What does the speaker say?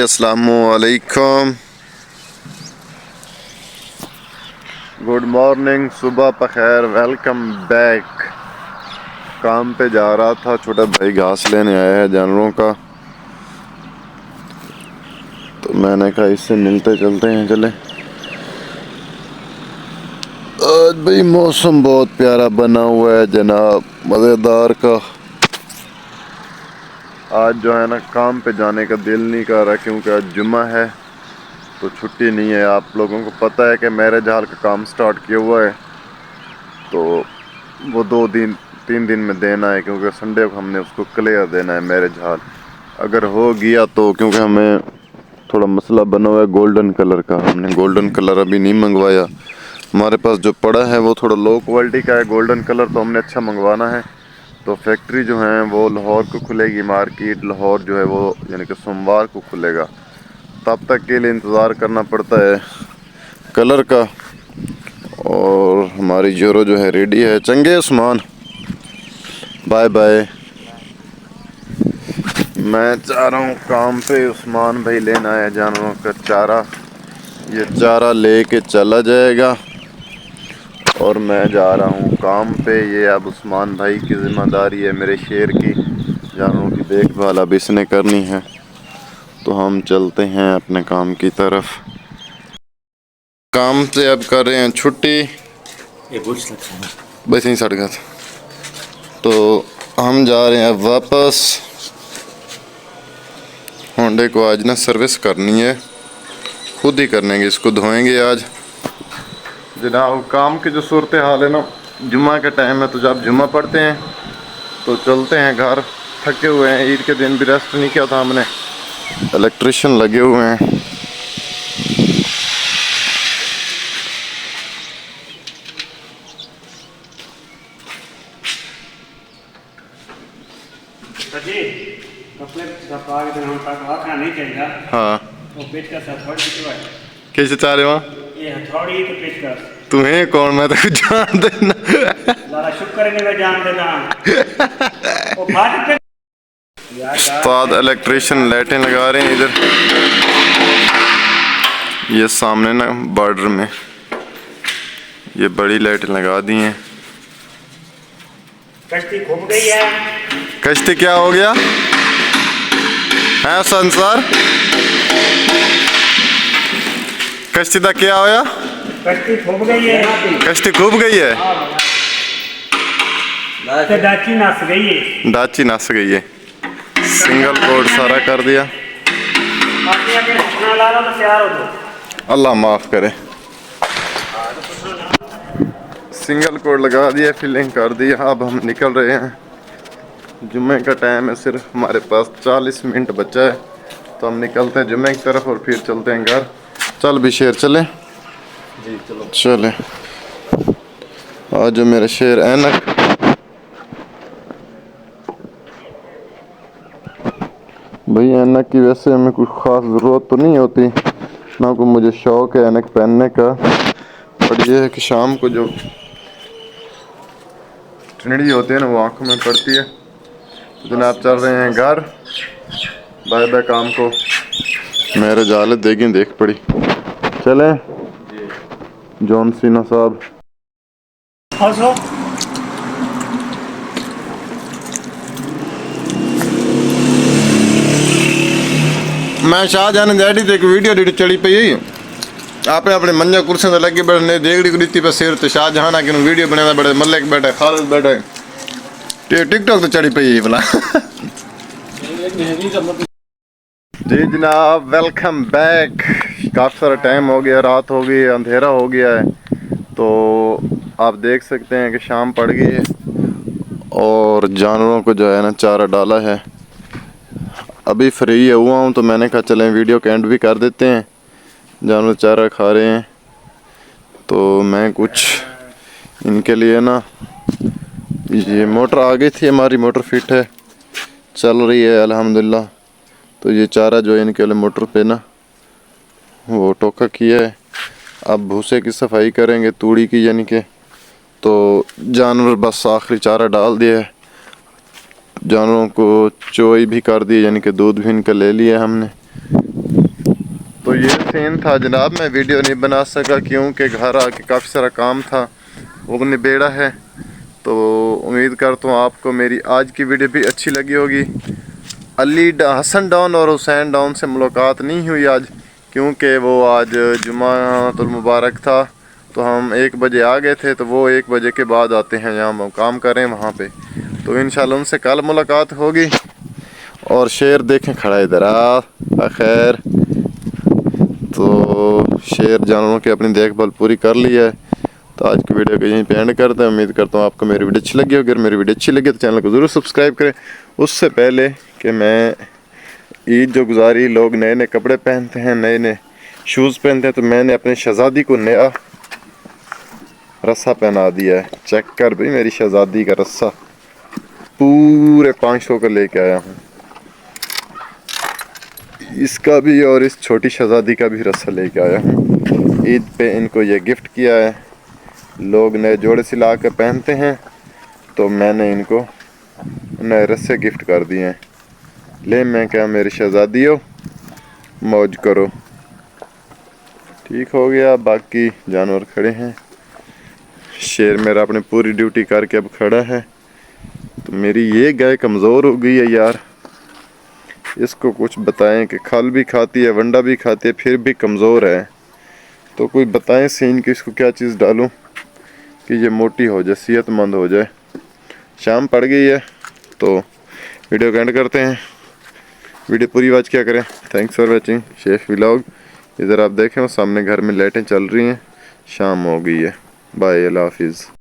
अस्सलामुअलैकुम, good morning, सुबह पखैर, welcome back. काम पे जा रहा था, छोटा भाई घास लेने आया है जानवरों का, तो मैंने कहा इससे मिलते चलते हैं। चले, आज भाई मौसम बहुत प्यारा बना हुआ है जनाब, मज़ेदार का। आज जो है ना काम पे जाने का दिल नहीं कर रहा क्योंकि आज जुम्मा है तो छुट्टी नहीं है। आप लोगों को पता है कि मैरिज हॉल का काम स्टार्ट किया हुआ है, तो वो 2-3 दिन में देना है क्योंकि संडे को हमने उसको क्लियर देना है मैरिज हॉल। अगर हो गया तो, क्योंकि हमें थोड़ा मसला बना हुआ है गोल्डन कलर का, हमने गोल्डन कलर अभी नहीं मंगवाया। हमारे पास जो पड़ा है वो थोड़ा लो क्वालिटी का है गोल्डन कलर, तो हमने अच्छा मंगवाना है। तो फैक्ट्री जो है वो लाहौर को खुलेगी, मार्केट लाहौर जो है वो यानी कि सोमवार को खुलेगा। तब तक के लिए इंतज़ार करना पड़ता है कलर का। और हमारी जोरो जो है रेडी है। चंगे उस्मान, बाय बाय। मैं जा रहा हूँ काम पे, उस्मान भाई लेना है जानवरों का चारा। ये चारा लेके चला जाएगा और मैं जा रहा हूँ काम पे। ये अब उस्मान भाई की ज़िम्मेदारी है मेरे शेर की, जानवरों की देखभाल अब इसने करनी है। तो हम चलते हैं अपने काम की तरफ। काम से अब कर रहे हैं छुट्टी, बस यहीं सड़ गया था, तो हम जा रहे हैं अब वापस। होंडे को आज ना सर्विस करनी है, खुद ही करनेंगे, इसको धोएंगे आज जनाब। काम की जो सूरत हाल है ना, जुम्मा के टाइम है, तो जब जुम्मा पढ़ते हैं तो चलते हैं घर, थके हुए हैं, ईद के दिन भी रेस्ट नहीं किया था हमने। इलेक्ट्रिशियन लगे हुए हैं। हाँ, कैसे चाह रहे वहाँ तुम्हें कौन, मैं तो कुछ जान देना उस्ताद इलेक्ट्रिशियन लाइटें लगा रहे हैं इधर, ये सामने ना बॉर्डर में ये बड़ी लाइटें लगा दी हैं। कश्ती घूम गई है। कश्ती क्या हो गया है संसार, कश्ती का क्या होया? कश्ती घूम गई है। कश्ती खूब गई है, डाची नस गई है। डाची नस गई है। सिंगल कोड सारा कर दिया, अल्लाह माफ करे। सिंगल कोड लगा दिया, फिलिंग कर दी। अब हम निकल रहे हैं, जुम्मे का टाइम है, सिर्फ हमारे पास 40 मिनट बचा है, तो हम निकलते हैं जुम्मे की तरफ और फिर चलते हैं घर। चल भी शेर चले जी, चलो चले। आज जो मेरा शेर ऐनक, भाई ऐनक की वैसे हमें कुछ ख़ास ज़रूरत तो नहीं होती, ना को मुझे शौक़ है ऐनक पहनने का, पर यह है कि शाम को जो ठंडी होती है ना वो आँखों में पड़ती है। तो जनाब चल रहे हैं घर, बाय बाय काम को। मेरे जाले देगी देख पड़ी। चले जॉन सीना साहब। मैं शाहजहान डैडी ते एक वीडियो डी चली पई आपने अपने मंजा कुर्सी ते लगे बैठे देगड़ी को दी पे सिर ते शाहजहान आके वीडियो बने बड़े मलिक बैठे, खालिद बैठे, टिकटॉक तो चढ़ी पई भला। जी जनाब, वेलकम बैक। काफ़ी सारा टाइम हो गया, रात हो गई, अंधेरा हो गया है, तो आप देख सकते हैं कि शाम पड़ गई है और जानवरों को जो है ना चारा डाला है। अभी फ्री हुआ हूँ तो मैंने कहा चलें वीडियो का एंड भी कर देते हैं। जानवर चारा खा रहे हैं तो मैं कुछ इनके लिए ना, ये मोटर आ गई थी, हमारी मोटर फिट है, चल रही है अल्हम्दुलिल्लाह। तो ये चारा जो है इनके लिए मोटर पे ना वो टोका किया है। अब भूसे की सफाई करेंगे, तूड़ी की यानी कि, तो जानवर बस आखिरी चारा डाल दिया है। जानवरों को चोई भी कर दी, यानी कि दूध भी इनका ले लिया हमने। तो ये सीन था जनाब, मैं वीडियो नहीं बना सका क्योंकि घर आके काफ़ी सारा काम था, वो निबेड़ा है। तो उम्मीद करता हूँ आपको मेरी आज की वीडियो भी अच्छी लगी होगी। हसन डॉन और हुसैन डॉन से मुलाकात नहीं हुई आज, क्योंकि वो आज जुमातुल मुबारक था। तो हम 1 बजे आ गए थे, तो वो 1 बजे के बाद आते हैं, यहाँ हम काम करें वहाँ पे। तो इंशाल्लाह उनसे कल मुलाकात होगी। और शेर देखें खड़ा इधर खैर। तो शेर जानवरों की अपनी देखभाल पूरी कर ली है। तो आज की वीडियो को यहीं पे एंड करते हैं। उम्मीद करता हूँ आपको मेरी वीडियो अच्छी लगी होगी। अगर मेरी वीडियो अच्छी लगी तो चैनल को ज़रूर सब्सक्राइब करें। उससे पहले कि मैं ईद जो गुजारी, लोग नए नए कपड़े पहनते हैं, नए नए शूज़ पहनते हैं, तो मैंने अपनी शहज़ादी को नया रस्सा पहना दिया है। चेक कर भाई, मेरी शहज़ादी का रस्सा पूरे 500 का लेके आया हूँ। इसका भी और इस छोटी शहज़ादी का भी रस्सा लेके आया हूँ। ईद पे इनको ये गिफ्ट किया है। लोग नए जोड़े सिला कर पहनते हैं, तो मैंने इनको नए रस्से गिफ्ट कर दिए हैं। ले मैं क्या, मेरी शहज़ादी हो, मौज करो। ठीक हो गया। बाकी जानवर खड़े हैं। शेर मेरा अपनी पूरी ड्यूटी करके अब खड़ा है। तो मेरी ये गाय कमज़ोर हो गई है यार, इसको कुछ बताएं कि खल भी खाती है, वंडा भी खाती है, फिर भी कमज़ोर है। तो कोई बताएं सीन कि इसको क्या चीज़ डालूं कि ये मोटी हो जाए, सेहतमंद हो जाए। शाम पड़ गई है, तो वीडियो को एंड करते हैं। वीडियो पूरी वॉच क्या करें। Thanks for watching chef vlog. इधर आप देखें, वो सामने घर में लाइटें चल रही हैं, शाम हो गई है। बाय, अल्लाह हाफिज़।